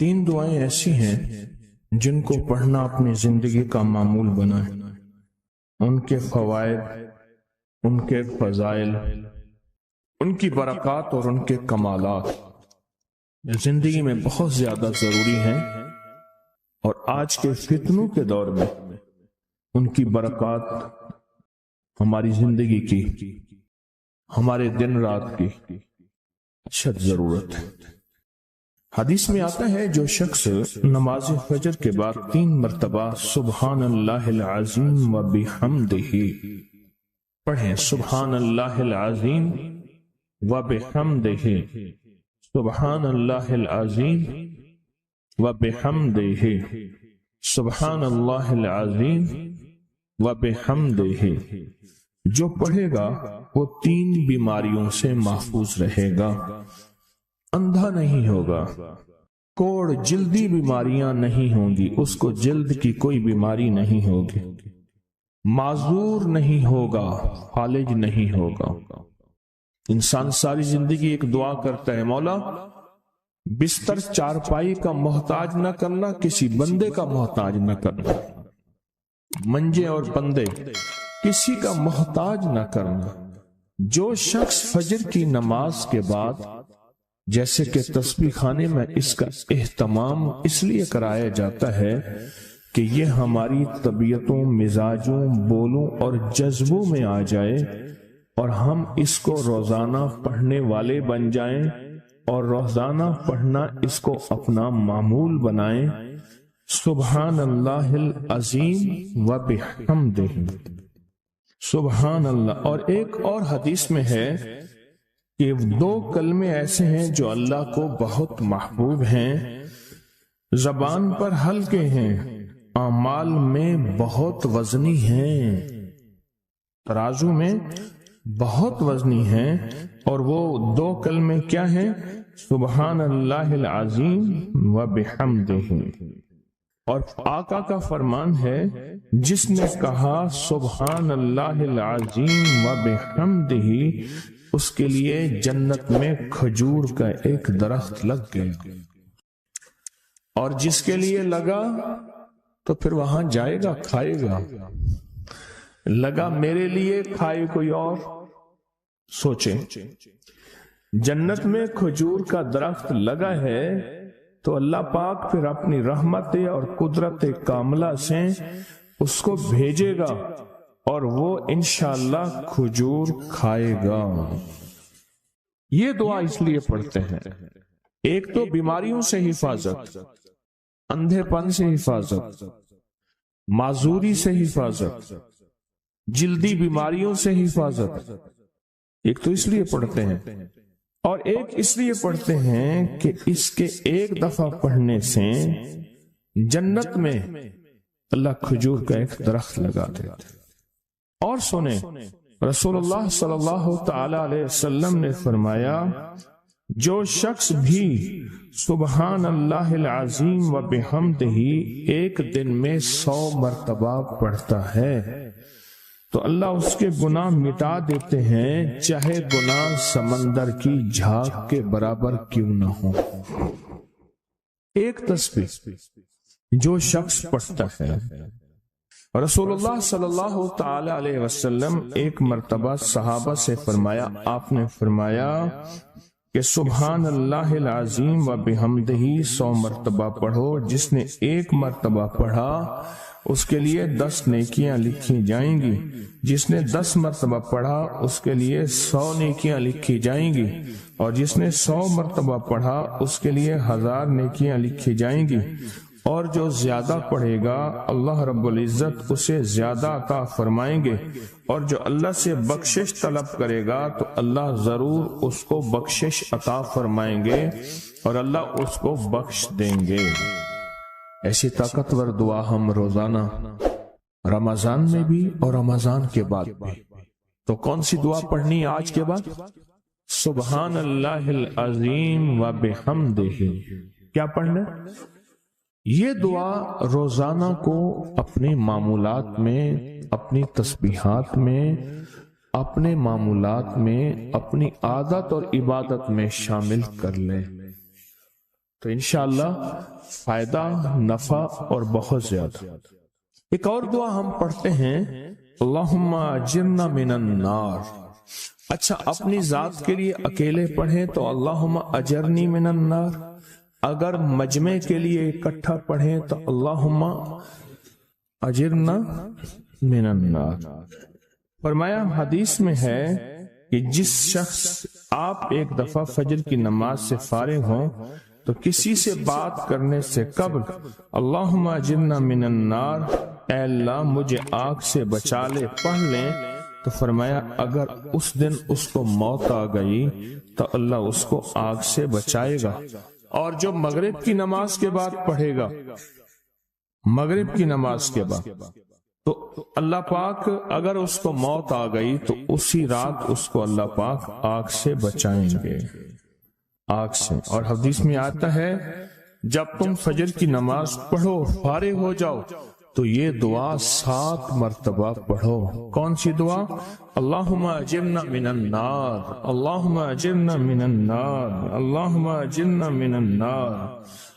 تین دعائیں ایسی ہیں جن کو پڑھنا اپنی زندگی کا معمول بنائے. ان کے فوائد، ان کے فضائل، ان کی برکات اور ان کے کمالات زندگی میں بہت زیادہ ضروری ہیں، اور آج کے فتنوں کے دور میں ان کی برکات ہماری زندگی کی، ہمارے دن رات کی اشد ضرورت ہے. حدیث میں آتا ہے جو شخص نماز فجر کے بعد 3 مرتبہ سبحان اللہ العظیم و بحمدہ پڑھیں، سبحان اللہ العظیم و بحمدہ، سبحان اللہ العظیم و بحمدہ، سبحان اللہ العظیم و بحمدہ، جو پڑھے گا وہ 3 بیماریوں سے محفوظ رہے گا. اندھا نہیں ہوگا، کوڑ جلدی بیماریاں نہیں ہوں گی، اس کو جلد کی کوئی بیماری نہیں ہوگی، معذور نہیں ہوگا، فالج نہیں ہوگا. انسان ساری زندگی ایک دعا کرتا ہے، مولا بستر چارپائی کا محتاج نہ کرنا، کسی بندے کا محتاج نہ کرنا، منجے اور بندے کسی کا محتاج نہ کرنا. جو شخص فجر کی نماز کے بعد، جیسے کہ تسبیح خانے میں اس کا اہتمام اس لیے کرایا جاتا ہے کہ یہ ہماری طبیعتوں، مزاجوں، بولوں اور جذبوں میں آ جائے اور ہم اس کو روزانہ پڑھنے والے بن جائیں اور روزانہ پڑھنا اس کو اپنا معمول بنائیں. سبحان اللہ العظیم و بحمدہ، سبحان اللہ. اور ایک اور حدیث میں ہے کہ 2 کلمے ایسے ہیں جو اللہ کو بہت محبوب ہیں، زبان پر ہلکے ہیں، اعمال میں بہت وزنی ہیں، ترازو میں بہت وزنی ہیں. اور وہ 2 کلمے کیا ہیں؟ سبحان اللہ العظیم و بحمدہ. اور آقا کا فرمان ہے، جس نے کہا سبحان اللہ العظیم و بحمدہ، اس کے لیے جنت میں کھجور کا ایک درخت لگ گیا، اور جس کے لیے لگا تو پھر وہاں جائے گا، کھائے گا. لگا میرے لیے، کھائے کوئی اور. سوچیں، جنت میں کھجور کا درخت لگا ہے تو اللہ پاک پھر اپنی رحمت اور قدرت کاملہ سے اس کو بھیجے گا اور وہ انشاءاللہ کھجور کھائے گا. یہ دعا اس لیے پڑھتے ہیں، ایک تو بیماریوں سے حفاظت، اندھے پن سے حفاظت، معذوری سے حفاظت، جلدی بیماریوں سے حفاظت. ایک تو اس لیے پڑھتے ہیں، اور ایک اس لیے پڑھتے ہیں کہ اس کے ایک دفعہ پڑھنے سے جنت میں اللہ کھجور کا ایک درخت لگا دیتا. اور سنیں، رسول اللہ صلی اللہ تعالی علیہ وسلم نے فرمایا، جو شخص بھی سبحان اللہ العظیم و بحمدہ ایک دن میں 100 مرتبہ پڑھتا ہے تو اللہ اس کے گناہ مٹا دیتے ہیں، چاہے گناہ سمندر کی جھاگ کے برابر کیوں نہ ہو. ایک تسبیح جو شخص پڑھتا ہے، رسول اللہ صلی اللہ تعالی علیہ وسلم ایک مرتبہ صحابہ سے فرمایا، آپ نے فرمایا کہ سبحان اللہ العظیم و بحمدہ 100 مرتبہ پڑھو. جس نے 1 مرتبہ پڑھا اس کے لیے 10 نیکیاں لکھی جائیں گی، جس نے 10 مرتبہ پڑھا اس کے لیے 100 نیکیاں لکھی جائیں گی، اور جس نے 100 مرتبہ پڑھا اس کے لیے 1000 نیکیاں لکھی جائیں گی. اور جو زیادہ پڑھے گا اللہ رب العزت اسے زیادہ عطا فرمائیں گے، اور جو اللہ سے بخشش طلب کرے گا تو اللہ ضرور اس کو بخشش عطا فرمائیں گے اور اللہ اس کو بخش دیں گے. ایسی طاقتور دعا ہم روزانہ رمضان میں بھی اور رمضان کے بعد بھی. تو کون سی دعا پڑھنی آج کے بعد؟ سبحان اللہ العظیم و بحمدہ. کیا پڑھنا؟ یہ دعا روزانہ کو اپنے معمولات میں، اپنی تسبیحات میں، اپنے معمولات میں، اپنی عادت اور عبادت میں شامل کر لیں. تو انشاءاللہ فائدہ، نفع اور بہت زیادہ۔ ایک اور دعا ہم پڑھتے ہیں، اللہم اجرنا من النار۔ اچھا، اپنی ذات کے لیے اکیلے پڑھیں تو اللہم اجرنی من النار، اگر مجمع کے لیے اکٹھا پڑھیں تو اللہم اجرنا من النار۔ فرمایا حدیث میں ہے کہ جس شخص آپ ایک دفعہ فجر کی نماز سے فارغ ہوں تو کسی سے بات کرنے سے قبل اللہم اجرنا من النار، اے اللہ مجھے آگ سے بچا لے، پڑھ لیں، تو فرمایا اگر اس دن اس کو موت آ گئی تو اللہ اس کو آگ سے بچائے گا۔ اور جو مغرب کی نماز کے بعد پڑھے گا، مغرب کی نماز کے بعد، تو اللہ پاک اگر اس کو موت آ گئی تو اسی رات اس کو اللہ پاک آگ سے بچائیں گے، آگ سے۔ اور حدیث میں آتا ہے جب تم فجر کی نماز پڑھو، فارغ ہو جاؤ، تو یہ دعا 7 مرتبہ پڑھو۔ کون سی دعا؟ اللہم اجرنا من النار، اللہم اجرنا من النار، اللہم اجرنا من النار،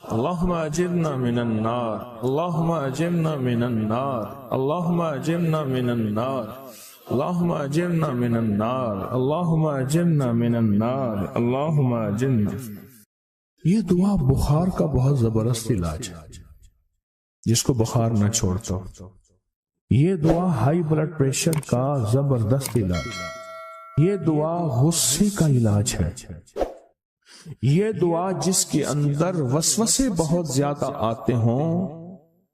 اللہم اجرنا من النار، اللہم اجرنا من النار، اللہم اجرنا من النار، اللہم اجرنا من النار، اللہم اجرنا من النار، اللہم اجرنا۔ یہ دعا بخار کا بہت زبردست علاج ہے، جس کو بخار نہ چھوڑتا ہو۔ یہ دعا ہائی بلڈ پریشر کا زبردست علاج ہے۔ یہ دعا غصے کا علاج ہے۔ یہ دعا جس کے اندر وسوسے بہت زیادہ آتے ہوں،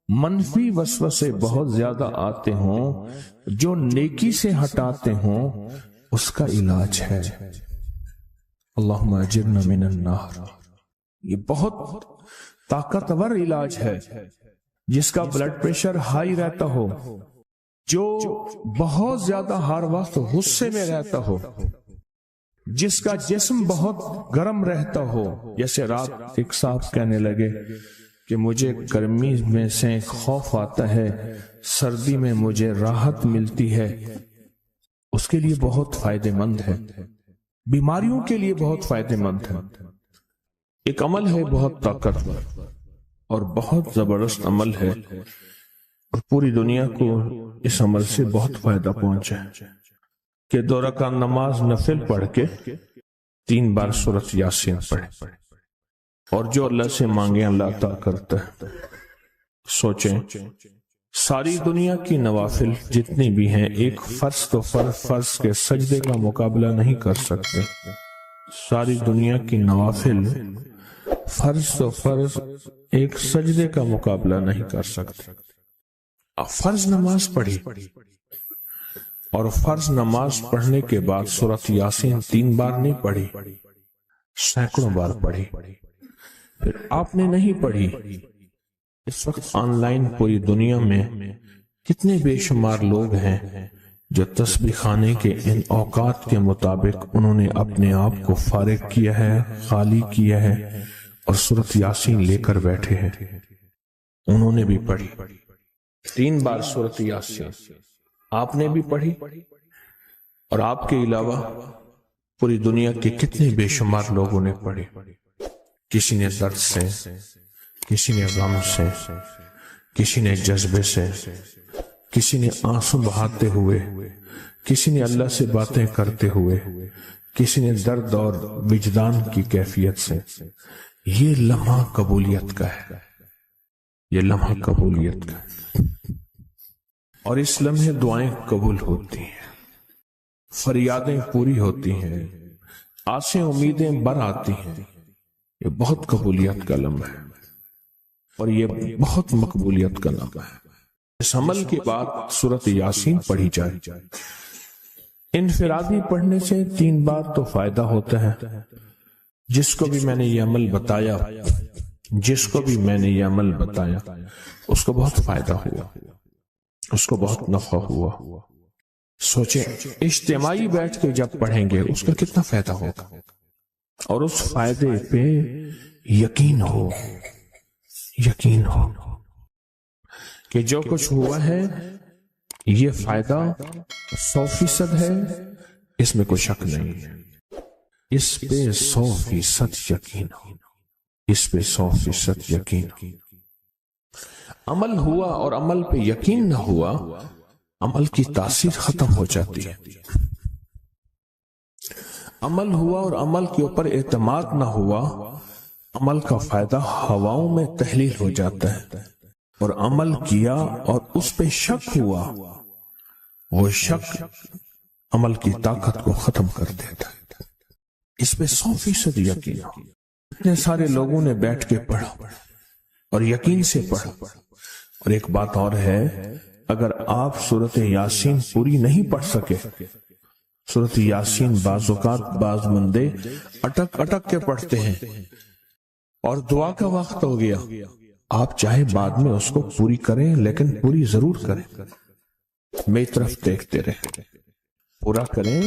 منفی وسوسے بہت زیادہ آتے ہوں، جو نیکی سے ہٹاتے ہوں، اس کا علاج ہے۔ اللہم اجرنا من النار، یہ بہت طاقتور علاج ہے۔ جس کا بلڈ پریشر ہائی رہتا ہو، جو بہت زیادہ ہر وقت غصے میں رہتا ہو، جس کا جسم بہت گرم رہتا ہو، جیسے رات ایک صاحب کہنے لگے کہ مجھے گرمی میں سے خوف آتا ہے، سردی میں مجھے راحت ملتی ہے، اس کے لیے بہت فائدہ مند ہے، بیماریوں کے لیے بہت فائدہ مند ہے۔ ایک عمل ہے بہت طاقتور اور بہت زبردست عمل ہے، اور پوری دنیا کو اس عمل سے بہت فائدہ پہنچا ہے کہ 2 رکعت نماز نفل پڑھ کے 3 بار سورۃ یاسین پڑھے، اور جو اللہ سے مانگے اللہ عطا کرتا ہے۔ سوچیں، ساری دنیا کی نوافل جتنی بھی ہیں، ایک فرض تو فرض کے سجدے کا مقابلہ نہیں کر سکتے۔ ساری دنیا کی نوافل فرض تو فرض ایک سجدے کا مقابلہ نہیں کر سکتے۔ فرض نماز پڑھی، اور فرض نماز پڑھنے کے بعد سورۃ یاسین 3 بار نہیں پڑھی، سینکڑوں بار پڑھی۔ پھر آپ نے نہیں پڑھی، اس وقت آن لائن پوری دنیا میں کتنے بے شمار لوگ ہیں جو تسبیح خانے کے ان اوقات کے مطابق انہوں نے اپنے آپ کو فارغ کیا ہے، خالی کیا ہے، اور سورۃ یاسین لے کر بیٹھے ہیں۔ انہوں نے بھی پڑھی 3 بار سورۃ یاسین، آپ نے بھی پڑھی، اور آپ کے علاوہ پوری دنیا کے کتنے بے شمار لوگوں نے پڑھی۔ کسی نے درد سے، کسی نے غم سے، کسی نے جذبے سے، کسی نے آنسو بہاتے ہوئے، کسی نے اللہ سے باتیں کرتے ہوئے، کسی نے درد اور وجدان کی کیفیت سے۔ یہ لمحہ قبولیت کا ہے، یہ لمحہ قبولیت کا ہے، اور اس لمحے دعائیں قبول ہوتی ہیں، فریادیں پوری ہوتی ہیں، آسیں امیدیں بر آتی ہیں۔ یہ بہت قبولیت کا لمحہ ہے، اور یہ بہت مقبولیت کا لمحہ ہے۔ اس عمل کے بعد سورۃ یاسین پڑھی جائے۔ انفرادی پڑھنے سے 3 بار تو فائدہ ہوتا ہے۔ جس کو بھی میں نے یہ عمل بتایا، جس کو بھی میں نے یہ عمل بتایا، اس کو بہت فائدہ ہوا، اس کو بہت نفع ہوا۔ سوچیں، اجتماعی بیٹھ کے جب پڑھیں گے اس کا کتنا فائدہ ہوگا، اور اس فائدے پہ یقین ہو، یقین ہو کہ جو کچھ ہوا ہے یہ فائدہ 100% ہے، اس میں کوئی شک نہیں ہے، اس پہ 100% یقین ہو۔ اس پہ 100% یقین. عمل ہوا اور عمل پہ یقین نہ ہوا، عمل کی تاثیر ختم ہو جاتی ہے. عمل ہوا اور عمل کے اوپر اعتماد نہ ہوا، عمل کا فائدہ ہواؤں میں تحلیل ہو جاتا ہے. اور عمل کیا اور اس پہ شک ہوا، وہ شک عمل کی طاقت کو ختم کر دیتا ہے. اس پہ 100% یقین ہو. اتنے سارے لوگوں نے بیٹھ کے پڑھا اور یقین سے پڑھا. اور ایک بات اور ہے، اگر آپ سورۃ یاسین پوری نہیں پڑھ سکے، سورۃ یاسین بعض اوقات بعض بندے اٹک اٹک کے پڑھتے ہیں اور دعا کا وقت ہو گیا، آپ چاہے بعد میں اس کو پوری کریں لیکن پوری ضرور کریں. میری طرف دیکھتے رہیں، پورا کریں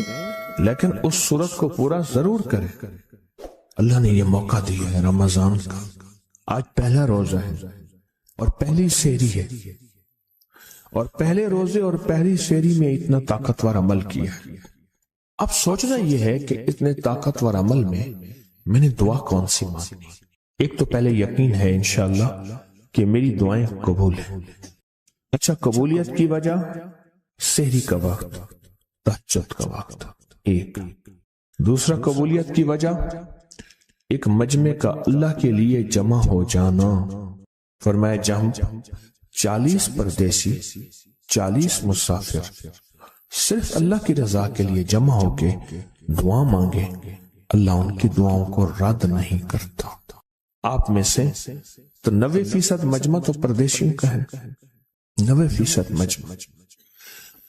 لیکن اس سورت کو پورا ضرور کریں. اللہ نے یہ موقع دیا ہے رمضان کا. آج پہلا روزہ ہے اور پہلی سحری ہے، اور پہلے روزے اور پہلی سحری میں اتنا طاقتور عمل کیا ہے. اب سوچنا یہ ہے کہ اتنے طاقتور عمل میں نے دعا کون سی مانگنی. ایک تو پہلے یقین ہے انشاءاللہ کہ میری دعائیں قبول ہیں. اچھا، قبولیت کی وجہ سحری کا وقت، تہجد کا وقت. ایک دوسرا قبولیت کی وجہ ایک مجمع کا اللہ کے لیے جمع ہو جانا. فرمایا جہم 40 پردیسی 40 مسافر صرف اللہ کی رضا کے لیے جمع ہو کے دعا مانگے، اللہ ان کی دعاؤں کو رد نہیں کرتا. آپ میں سے تو 90% مجمع تو پردیشیوں کا ہے، 90% مجمع.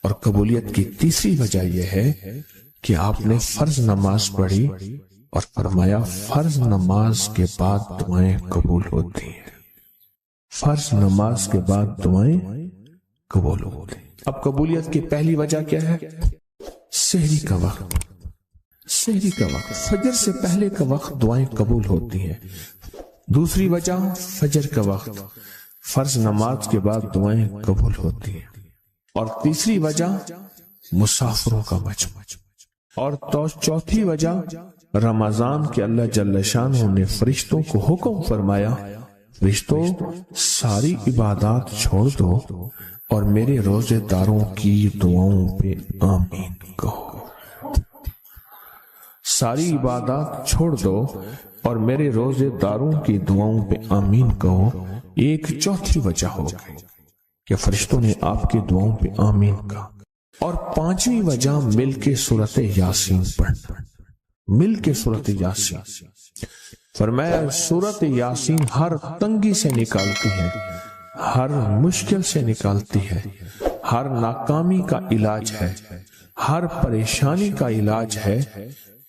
اور قبولیت کی تیسری وجہ یہ ہے کہ آپ نے فرض نماز پڑھی اور فرمایا فرض نماز کے بعد دعائیں قبول ہوتی ہیں. فرض نماز کے بعد دعائیں قبول ہوتی ہیں. اب قبولیت کی پہلی وجہ کیا ہے؟ سحری کا وقت. سحری کا وقت، فجر سے پہلے کا وقت دعائیں قبول ہوتی ہیں. دوسری وجہ فجر کا وقت، فرض نماز کے بعد دعائیں قبول ہوتی ہیں. اور تیسری وجہ مسافروں کا مجمع. اور چوتھی وجہ رمضان کے اللہ جل شانہ نے فرشتوں کو حکم فرمایا، فرشتوں ساری عبادات چھوڑ دو اور میرے روزے داروں کی دعاؤں پہ آمین کہو. ساری عبادات چھوڑ دو اور میرے روزے داروں کی دعاؤں پہ آمین کہو. ایک چوتھی وجہ ہو گئی کہ فرشتوں نے آپ کی دعاؤں پہ آمین کہا. اور پانچویں وجہ مل کے سورۃ یاسین پڑھنا. مل کے سورۃ یاسین. فرمایا سورۃ یاسین ہر تنگی سے نکالتی ہے، ہر مشکل سے نکالتی ہے، ہر ناکامی کا علاج ہے، ہر پریشانی کا علاج ہے،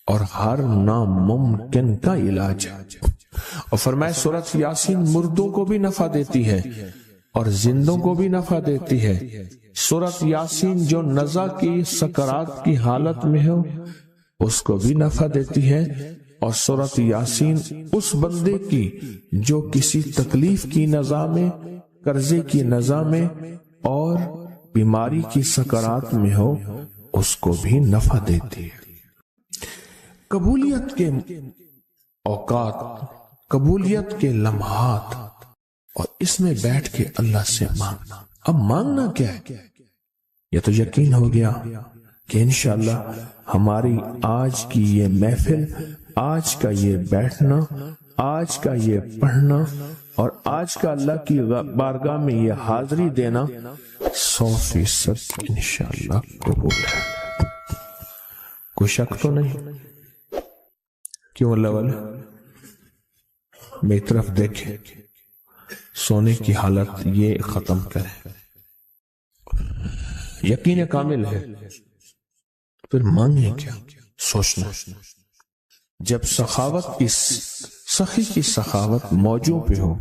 اور ہر ناممکن کا علاج ہے. اور فرمایا سورۃ یاسین مردوں کو بھی نفع دیتی ہے اور زندوں کو بھی نفع دیتی ہے. سورۃ یاسین جو نزع کی سکرات کی حالت میں ہو اس کو بھی نفع دیتی ہے. اور سورۃ یاسین اس بندے کی جو کسی تکلیف کی نزع میں، قرضے کی نزع میں اور بیماری کی سکرات میں ہو اس کو بھی نفع دیتی ہے. قبولیت کے اوقات، قبولیت کے لمحات، اور اس میں بیٹھ کے اللہ سے مانگنا. اب مانگنا کیا ہے؟ یہ تو یقین ہو گیا کہ انشاءاللہ ہماری آج کی یہ محفل، آج کا یہ بیٹھنا، آج کا یہ پڑھنا اور آج کا اللہ کی بارگاہ میں یہ حاضری دینا 100% انشاءاللہ قبول ہے. کوئی شک تو نہیں؟ کیوں اللہ والے میری طرف دیکھیں، سونے کی حالت یہ ختم کریں. یقین کامل ہے، پھر مانگیں کیا؟ سوچنا. جب سخاوت کی سخی کی سخاوت موجوں پہ ہو،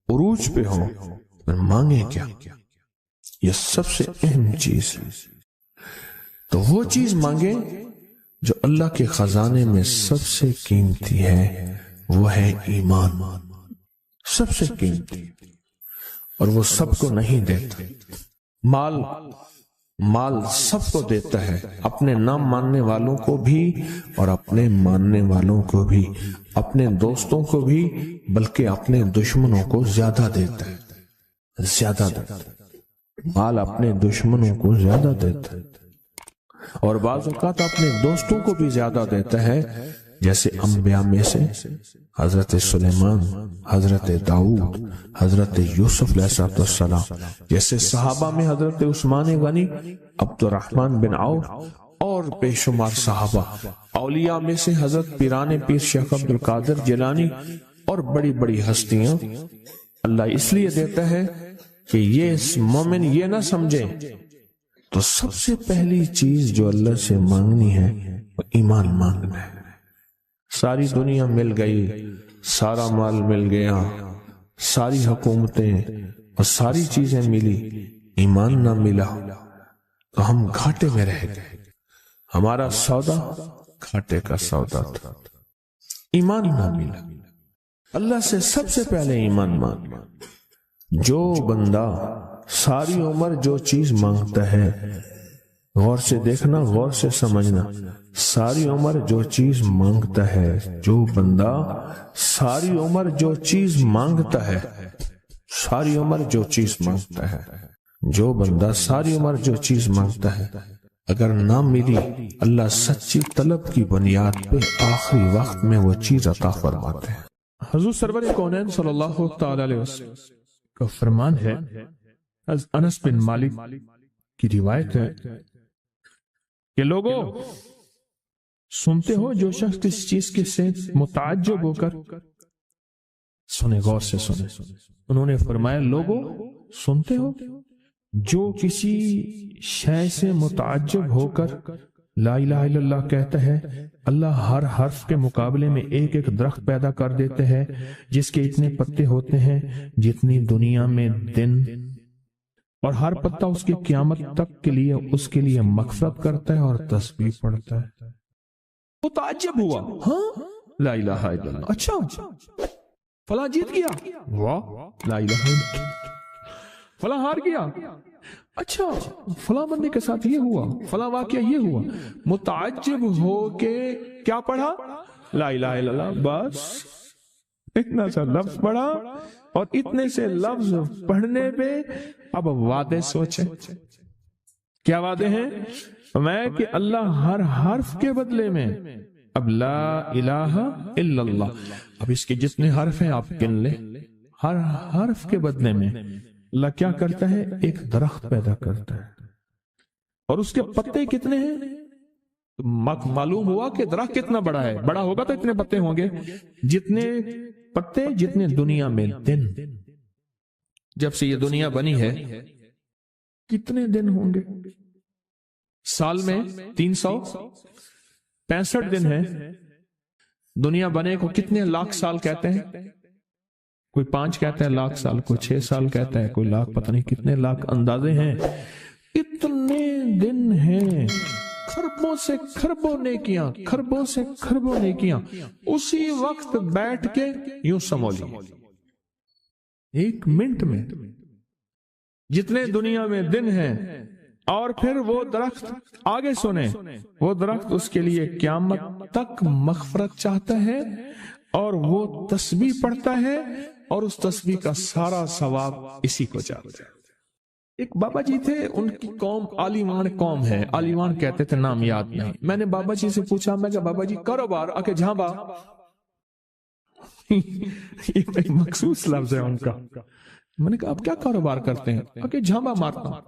عروج پہ ہو، پھر مانگیں کیا؟ یہ سب سے اہم چیز ہے. تو وہ چیز مانگیں جو اللہ کے خزانے میں سب سے قیمتی ہے، وہ ہے ایمان. سب سے قیمتی، اور وہ سب کو نہیں دیتا. مال مال سب کو دیتا ہے، اپنے نہ ماننے والوں کو بھی اور اپنے ماننے والوں کو بھی، اپنے دوستوں کو بھی، بلکہ اپنے دشمنوں کو زیادہ دیتا ہے، زیادہ دیتا ہے۔ مال اپنے دشمنوں کو زیادہ دیتا ہے اور بعض اوقات اپنے دوستوں کو بھی زیادہ دیتا ہے، جیسے انبیاء میں سے حضرت سلیمان، حضرت داؤد، حضرت یوسف علیہ السلام، جیسے صحابہ میں حضرت عثمان غنی، عبد الرحمن بن عوف اور بے شمار صحابہ، اولیاء میں سے حضرت پیران پیر شیخ عبد القادر جیلانی اور بڑی بڑی ہستیاں۔ اللہ اس لیے دیتا ہے کہ یہ مومن یہ نہ سمجھے، تو سب سے پہلی چیز جو اللہ سے مانگنی ہے وہ ایمان مانگنا ہے۔ ساری دنیا مل گئی، سارا مال مل گیا، ساری حکومتیں اور ساری چیزیں ملی، ایمان نہ ملا تو ہم گھاٹے میں رہ گئے۔ ہمارا سودا گھاٹے کا سودا تھا، ایمان نہ ملا۔ اللہ سے سب سے پہلے ایمان مانگنا۔ جو بندہ ساری عمر جو چیز مانگتا ہے، غور سے دیکھنا، غور سے سمجھنا، ساری عمر جو چیز مانگتا ہے، جو بندہ ساری عمر جو چیز مانگتا ہے، ساری عمر جو چیز مانگتا ہے، جو بندہ ساری عمر جو چیز مانگتا ہے، اگر نہ ملی، اللہ سچی طلب کی بنیاد پہ آخری وقت میں وہ چیز عطا فرماتے ہیں۔ حضور سرور کونین صلی اللہ تعالی علیہ وسلم کا فرمان ہے، انس بن مالک کی روایت ہے کہ لوگوں سنتے ہو، جو شخص کس چیز کے سے متعجب ہو کر سنے، غور سے سنے۔ انہوں نے فرمایا لوگوں سنتے ہو، جو کسی شے سے متعجب ہو کر لا الہ الا اللہ کہتا ہے، اللہ ہر حرف کے مقابلے میں ایک ایک درخت پیدا کر دیتے ہیں جس کے اتنے پتے ہوتے ہیں جتنی دنیا میں دن، اور ہر پتا اس کی قیامت تک کے لیے اس کے لیے مغفرت کرتا ہے اور تسبیح پڑھتا ہے۔ وہ تعجب ہوا، ہاں لا الہ الا اللہ، اچھا فلاں جیت گیا، واہ لا الہ الا اللہ، فلاں ہار گیا، اچھا فلاں بندے کے ساتھ یہ ہوا، فلاں واقعہ یہ ہوا۔ متعجب ہو کے کیا پڑھا؟ لا الہ الا اللہ، بس اتنا سا لفظ پڑھا، اور اتنے سے لفظ پڑھنے پہ اب وعدے سوچیں، کیا وعدے ہیں؟ میں کہ اللہ ہر حرف کے بدلے میں، اب لا الہ الا اللہ، اب اس کے جتنے حرف ہیں آپ گن لیں، ہر حرف کے بدلے میں اللہ کیا کرتا ہے؟ ایک درخت پیدا کرتا ہے، اور اس کے پتے کتنے ہیں؟ معلوم ہوا کہ درخت کتنا بڑا ہے، بڑا ہوگا تو اتنے پتے ہوں گے، جتنے پتے جتنے دنیا میں دن۔ جب سے یہ دنیا بنی ہے کتنے دن ہوں گے؟ سال میں 365 دن ہے۔ دنیا بنے کو کتنے لاکھ سال کہتے ہیں؟ کوئی 5 کہتا ہے لاکھ سال، کوئی 6 سال کہتا ہے، کوئی لاکھ، پتہ نہیں کتنے لاکھ اندازے ہیں۔ اتنے دن ہیں، خربوں سے خربوں نیکیاں، خربوں سے خربوں نیکیاں اسی وقت بیٹھ کے یوں سمولی، ایک منٹ میں جتنے دنیا میں دن ہیں۔ اور پھر وہ درخت، آگے سنیں، وہ درخت اس کے لیے قیامت تک مغفرت چاہتا ہے، اور وہ تسبیح پڑھتا ہے، اور اس تسبیح کا سارا ثواب اسی کو جاتا ہے۔ ایک بابا جی تھے، ان کی قوم عالمان قوم ہے، عالمان کہتے تھے، نام یاد نہیں۔ میں نے بابا جی سے پوچھا، میں کہا بابا جی کاروبار؟ آکے جھانبا، یہ ایک مخصوص لفظ ہے ان کا۔ میں نے کہا آپ کیا کاروبار کرتے ہیں؟ آکے جھانبا مارتا ہوں۔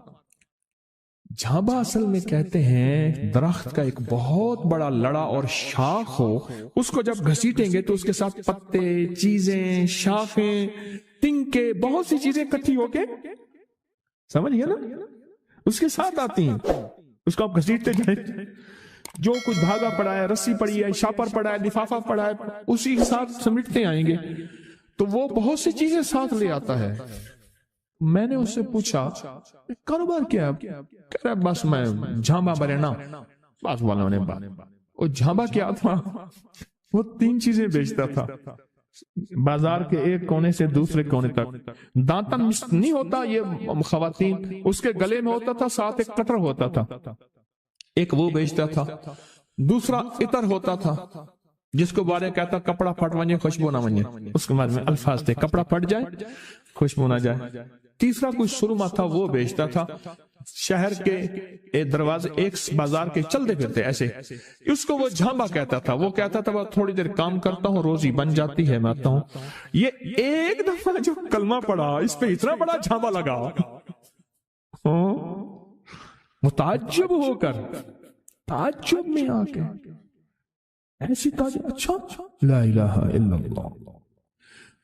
جھانبا اصل میں کہتے ہیں درخت کا ایک بہت بڑا لڑا اور شاخ ہو، اس کو جب گھسیٹیں گے تو اس کے ساتھ پتے، چیزیں، شاخیں، ٹنکے، بہت سی چیزیں اکٹھی ہو کے، سمجھ گیا نا، اس کے ساتھ آتی ہیں۔ اس کو آپ گھسیٹتے جائیں، جو کچھ دھاگا پڑا ہے، رسی پڑی ہے، شاپر پڑا ہے، لفافہ پڑا ہے، اسی کے ساتھ سمیٹتے آئیں گے، تو وہ بہت سی چیزیں ساتھ لے آتا ہے۔ میں نے اس سے پوچھا کاروبار کیا ہے؟ کہہ رہا بس میں جھانبا برینا۔ بات والوں نے بات، وہ جھانبا کیا تھا؟ وہ 3 چیزیں بیچتا تھا، بازار کے ایک کونے سے دوسرے کونے تک. دانتن نہیں ہوتا یہ خواتین، اس کے گلے میں ہوتا تھا، ساتھ ایک قطر ہوتا تھا، ایک وہ بیچتا تھا. دوسرا عطر ہوتا تھا جس کو بارے کہتا کپڑا پھٹ ونجے خوشبو نہ ونجے، اس کے بعد میں الفاظ تھے کپڑا پھٹ جائے خوشبو نہ جائے. تیسرا کوئی سرما تھا وہ بیچتا تھا. شہر کے دروازے ایک بازار کے چلتے پھرتے ایسے، اس کو وہ جھانبا کہتا تھا. وہ کہتا تھا تھوڑی دیر کام کرتا ہوں روزی بن جاتی ہے میں آتا ہوں. یہ ایک دفعہ جو کلمہ پڑا اس پہ اتنا بڑا جھانبا لگا، متعجب ہو کر تعجب میں آ کے ایسی تعجب، اچھا لا الہ الا اللہ.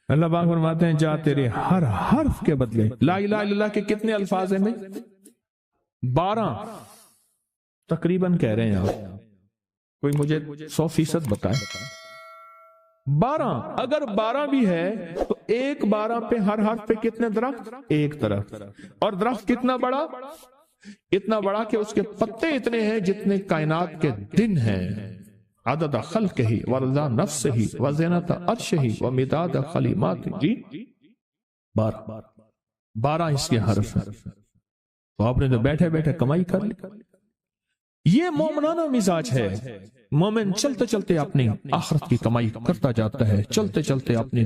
اللہ پاک فرماتے ہیں جا تیرے ہر حرف کے بدلے. لا الہ الا اللہ کے کتنے الفاظ ہیں میں 12 تقریباً کہہ رہے ہیں آپ، کوئی مجھے 100% بتائے. 12 اگر 12 بھی ہے تو ایک 12 پہ ہر حرف پہ کتنے درخت؟ ایک درخت. اور درخت کتنا بڑا؟ اتنا بڑا کہ اس کے پتے اتنے ہیں جتنے کائنات کے دن ہیں. عدد خلقہ ورضا نفسہ وزینت عرشہ ومداد کلماتہ. جی 12 اس کے حرف ہیں. تو آپ نے تو بیٹھے بیٹھے کمائی کر لی. یہ مومنانہ مزاج ہے. مومن چلتے چلتے اپنی آخرت کی کمائی کرتا جاتا ہے، چلتے چلتے اپنی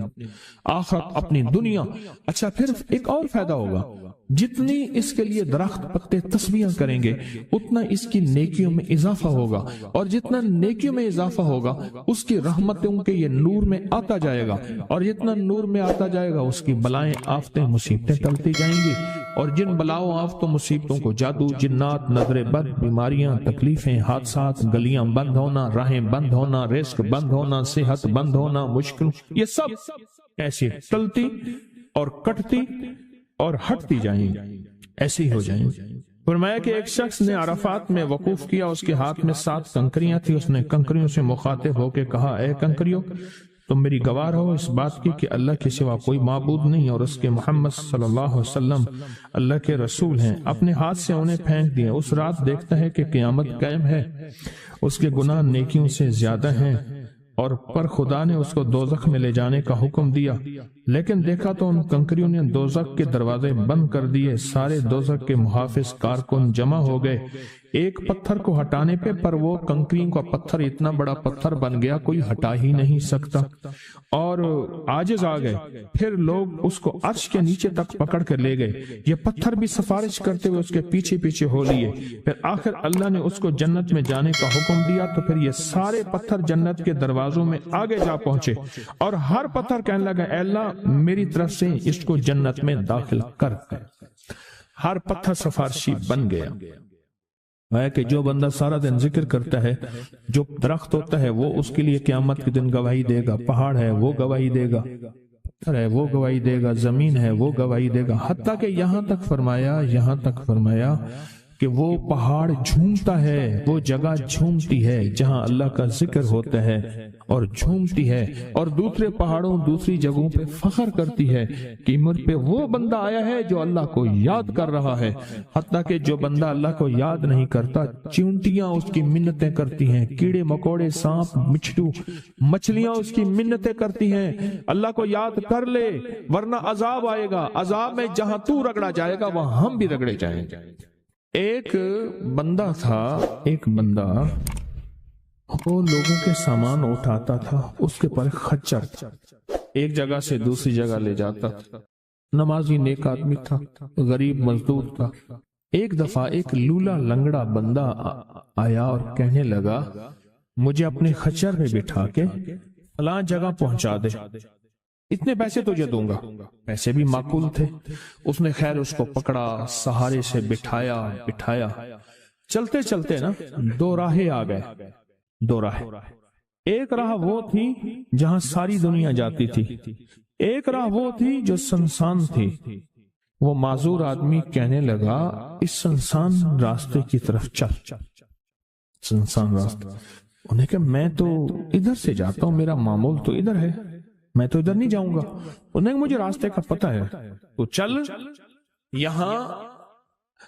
آخرت اپنی دنیا. اچھا پھر ایک اور فائدہ ہوگا، جتنی اس کے لیے درخت پتے تسبیحاں کریں گے اتنا اس کی نیکیوں میں اضافہ ہوگا، اور جتنا نیکیوں میں اضافہ ہوگا اس کی رحمتوں کے یہ نور میں آتا جائے گا، اور جتنا نور میں آتا جائے گا اس کی بلائیں آفتیں مصیبتیں ٹلتی جائیں گی. اور جن بلاؤں آفتوں مصیبتوں کو جادو جنات نظر بد بیماریاں تکلیفیں حادثات گلیاں بند ہونا راہیں بند ہونا رزق بند ہونا صحت بند ہونا مشکل، یہ سب ایسی ٹلتی اور کٹتی اور ہٹتی جائیں گی، ایسے ہی ہو جائیں گی. فرمایا کہ ایک شخص نے عرفات میں وقوف کیا، اس کے ہاتھ میں 7 کنکریاں تھی. اس نے کنکریوں سے مخاطب ہو کے کہا اے کنکریوں تم میری گواہ ہو اس بات کی کہ اللہ کے سوا کوئی معبود نہیں اور اس کے محمد صلی اللہ علیہ وسلم اللہ کے رسول ہیں. اپنے ہاتھ سے انہیں پھینک دیا. اس رات دیکھتا ہے کہ قیامت قائم ہے، اس کے گناہ نیکیوں سے زیادہ ہیں، اور پر خدا نے اس کو دوزخ میں لے جانے کا حکم دیا. لیکن دیکھا تو ان کنکریوں نے دوزخ کے دروازے بند کر دیے. سارے دوزخ کے محافظ کارکن جمع ہو گئے ایک پتھر کو ہٹانے پہ، پر وہ کنکریوں کا پتھر اتنا بڑا پتھر بن گیا کوئی ہٹا ہی نہیں سکتا، اور عاجز آ گئے. پھر لوگ اس کو عرش کے نیچے تک پکڑ کر لے گئے. یہ پتھر بھی سفارش کرتے ہوئے اس کے پیچھے پیچھے ہو لیے. پھر آخر اللہ نے اس کو جنت میں جانے کا حکم دیا، تو پھر یہ سارے پتھر جنت کے دروازوں میں آگے جا پہنچے، اور ہر پتھر کہنے لگا اے اللہ میری طرف سے اس کو جنت میں داخل کر. ہر پتھر سفارشی بن گیا. ہے کہ جو بندہ سارا دن ذکر کرتا ہے، جو درخت ہوتا ہے وہ اس کے لیے قیامت کے دن گواہی دے گا، پہاڑ ہے وہ گواہی دے گا، پتھر ہے وہ گواہی دے گا، زمین ہے وہ گواہی دے گا. حتیٰ کہ یہاں تک فرمایا کہ وہ پہاڑ جھومتا ہے، وہ جگہ جھومتی ہے جہاں اللہ کا ذکر ہوتا ہے اور جھومتی ہے، اور دوسرے پہاڑوں دوسری جگہوں پہ فخر کرتی ہے کہ مجھ پہ وہ بندہ آیا ہے جو اللہ کو یاد کر رہا ہے. حتیٰ کہ جو بندہ اللہ کو یاد نہیں کرتا چونٹیاں اس کی منتیں کرتی ہیں، کیڑے مکوڑے سانپ مچھلو مچھلیاں اس کی منتیں کرتی ہیں اللہ کو یاد کر لے ورنہ عذاب آئے گا، عذاب میں جہاں تو رگڑا جائے گا وہاں ہم بھی رگڑے جائیں گے. ایک بندہ تھا، وہ لوگوں کے سامان اٹھاتا تھا، اس کے پر خچر تھا، ایک جگہ سے دوسری جگہ لے جاتا تھا. نمازی نیک آدمی تھا، غریب مزدور تھا. ایک دفعہ ایک لولا لنگڑا بندہ آیا اور کہنے لگا مجھے اپنے خچر میں بٹھا کے فلاں جگہ پہنچا دے، اتنے پیسے تجھے دوں گا. پیسے بھی معقول تھے. اس نے خیر اس کو پکڑا، سہارے سے بٹھایا. چلتے چلتے نا 2 راہیں آ گئے. 2 راہیں، ایک راہ وہ تھی جہاں ساری دنیا جاتی تھی، ایک راہ وہ تھی جو سنسان تھی. وہ معذور آدمی کہنے لگا اس سنسان راستے کی طرف چل. سنسان راستہ. انہیں کہ میں تو ادھر سے جاتا ہوں، میرا معمول تو ادھر ہے، میں تو ادھر نہیں جاؤں گا. انہیں کہ مجھے راستے کا پتہ ہے، تو چل، یہاں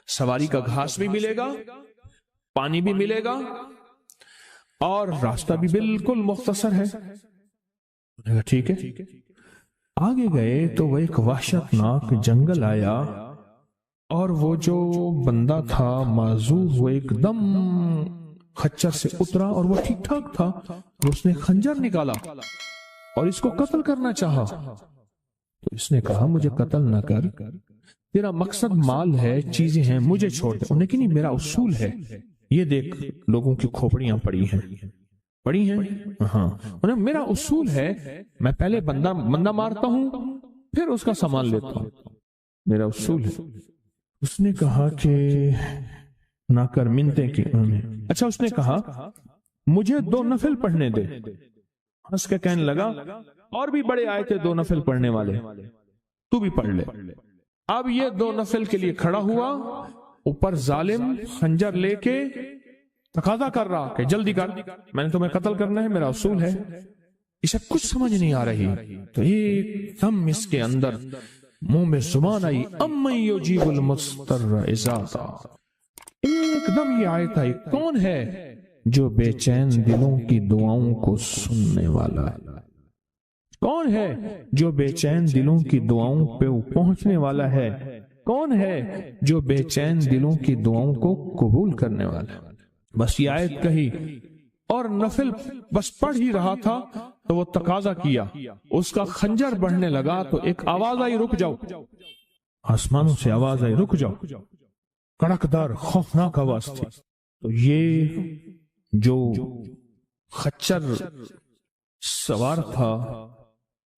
سواری کا گھاس بھی ملے گا، پانی بھی ملے گا، اور راستہ بھی بالکل مختصر ہے. ٹھیک ہے۔ آگے گئے تو وہ ایک وحشتناک جنگل آیا، اور وہ جو بندہ تھا معذور وہ ایک دم خچر سے اترا، اور وہ ٹھیک ٹھاک تھا، اور اس نے خنجر نکالا اور اس کو قتل کرنا چاہا۔ تو اس نے کہا مجھے قتل نہ کر، تیرا مقصد مال ہے، چیزیں ہیں، مجھے چھوڑ دے۔ انہیں کہ نہیں، میرا اصول ہے، یہ دیکھ لوگوں کی کھوپڑیاں پڑی ہیں، ہاں، انہیں میرا اصول ہے، میں پہلے بندہ مارتا ہوں پھر اس کا سامان لیتا ہوں، میرا اصول ہے۔ اس نے کہا کہ نہ کر منتیں کی انہیں۔ اچھا، اس نے کہا مجھے 2 نفل پڑھنے دے۔ ہنس کے کہنے لگا اور بھی بڑے آئے تھے 2 نفل پڑھنے والے، تو بھی پڑھ لے۔ اب یہ 2 نفل کے لیے کھڑا ہوا، اوپر ظالم خنجر لے کے تقاضا کر رہا کہ جلدی کر، میں نے تمہیں قتل کرنا ہے، میرا اصول ہے۔ اسے کچھ سمجھ نہیں آ رہی، تو ایک دم اس کے اندر منہ میں زبان آئی، امن یجیب المضطر اذا دعا۔ ایک دم یہ آیت آئی، کون ہے جو بے چین دلوں کی دعاؤں کو سننے والا ہے؟ کون ہے جو بے چین دلوں کی دعاؤں پہ پہنچنے والا ہے؟ کون ہے جو بے چین دلوں کی دعاؤں کو قبول کرنے والا ہے؟ بس یہ آیت کہی اور نفل بس پڑھ ہی رہا تھا تو وہ تقاضا کیا، اس کا خنجر بڑھنے لگا تو ایک آواز آئی، رک جاؤ۔ آسمانوں سے آواز آئی، رک جاؤ، کڑکدار خوفناک آواز تھی۔ تو یہ جو خچر سوار تھا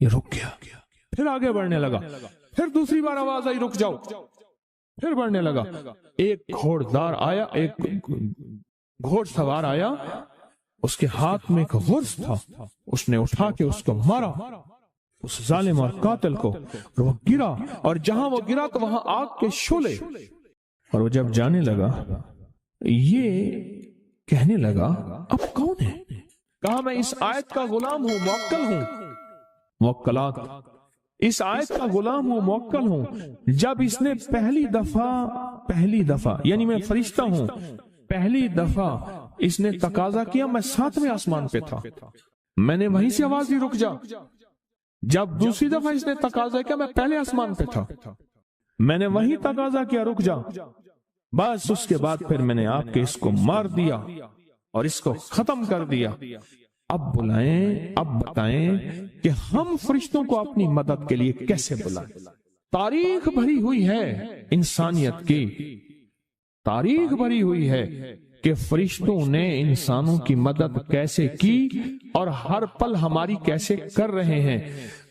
یہ رک گیا، پھر آگے بڑھنے لگا، پھر دوسری بار آواز آئی، رک جاؤ، پھر بڑھنے لگا۔ ایک گھوڑدار آیا، ایک گھوڑ سوار آیا، اس کے ہاتھ میں ایک غرض تھا، اس نے اٹھا کے اس کو مارا، اس ظالم اور قاتل کو، اور وہ گرا، اور جہاں وہ گرا تو وہاں آگ کے شعلے۔ اور وہ جب جانے لگا یہ کہنے لگا اب کون ہے؟ کہا میں اس آیت کا غلام ہوں، موکل ہوں، موکلات، اس آیت کا غلام ہوں، موکل ہوں۔ جب اس نے پہلی دفعہ یعنی میں فرشتہ ہوں، پہلی دفعہ اس نے تقاضا کیا، میں 7ویں آسمان پہ تھا، میں نے وہیں سے آواز دی رک جا۔ جب دوسری دفعہ اس نے تقاضا کیا، میں پہلے آسمان پہ تھا، میں نے وہیں تقاضا کیا رک جا۔ بس اس کے بعد پھر میں نے آپ کے اس کو مار دیا اور اس کو ختم کر دیا۔ اب بلائیں، اب بتائیں کہ ہم فرشتوں کو اپنی مدد کے لیے کیسے بلائیں؟ تاریخ بھری ہوئی ہے انسانیت کی، تاریخ بھری ہوئی ہے کہ فرشتوں نے انسانوں کی مدد کیسے کی اور ہر پل ہماری کیسے کر رہے ہیں۔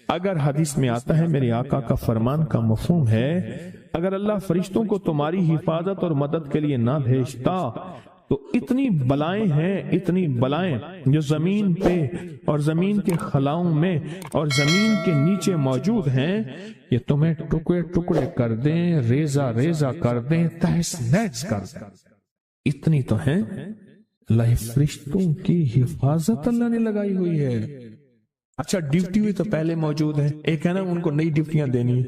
اگر حدیث میں آتا ہے، میرے آقا کا فرمان کا مفہوم ہے، اگر اللہ فرشتوں کو تمہاری حفاظت اور مدد کے لیے نہ بھیجتا تو اتنی بلائیں ہیں، اتنی بلائیں جو زمین پہ اور زمین کے خلاؤں میں اور زمین کے نیچے موجود ہیں، یہ تمہیں ٹکڑے ٹکڑے کر دیں، ریزہ ریزہ کر دیں، تہس نہس کر دیں۔ اتنی تو ہیں، اللہ فرشتوں کی حفاظت اللہ نے لگائی ہوئی ہے۔ اچھا، ڈیوٹی بھی تو پہلے موجود ہے، ایک ہے نا ان کو نئی ڈیوٹیاں دینی،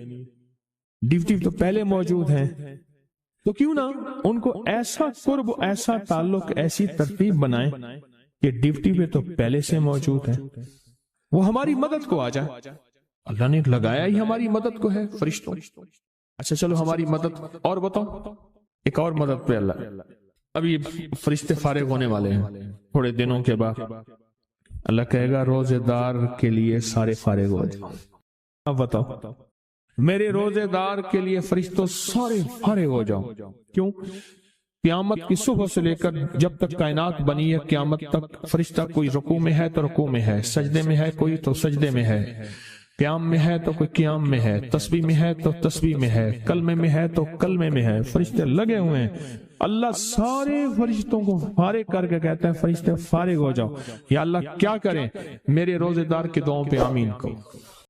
ڈیوٹی تو پہلے موجود ہیں، تو کیوں نہ ان کو ایسا قرب، ایسا تعلق، ایسی ترتیب بنائیں کہ ڈیوٹی پہ تو پہلے سے موجود ہے، وہ ہماری مدد کو آ جائے۔ اللہ نے لگایا ہی ہماری مدد کو ہے فرشتوں۔ اچھا چلو ہماری مدد اور بتاؤ، ایک اور مدد پہ اللہ، ابھی فرشتے فارغ ہونے والے ہیں تھوڑے دنوں کے بعد، اللہ کہے گا روزے دار کے لیے سارے فارغ ہو جاؤ۔ اب بتاؤ، میرے روزے دار کے لیے فرشتوں سارے فارغ ہو جاؤ۔ کیوں؟ قیامت کی صبح سے لے کر جب تک کائنات بنی ہے قیامت تک فرشتہ کوئی رکوع میں ہے تو رکوع میں ہے، سجدے میں ہے کوئی تو سجدے میں ہے، قیام میں ہے تو کوئی قیام میں ہے، تسبیح میں ہے تو تسبیح میں ہے، کلمے میں ہے تو کلمے میں ہے، فرشتے لگے ہوئے ہیں۔ اللہ سارے فرشتوں کو فارغ کر کے کہتا ہے فرشتے فارغ ہو جاؤ۔ یا اللہ کیا کریں؟ میرے روزے دار کی دعاؤں پہ آمین کہو۔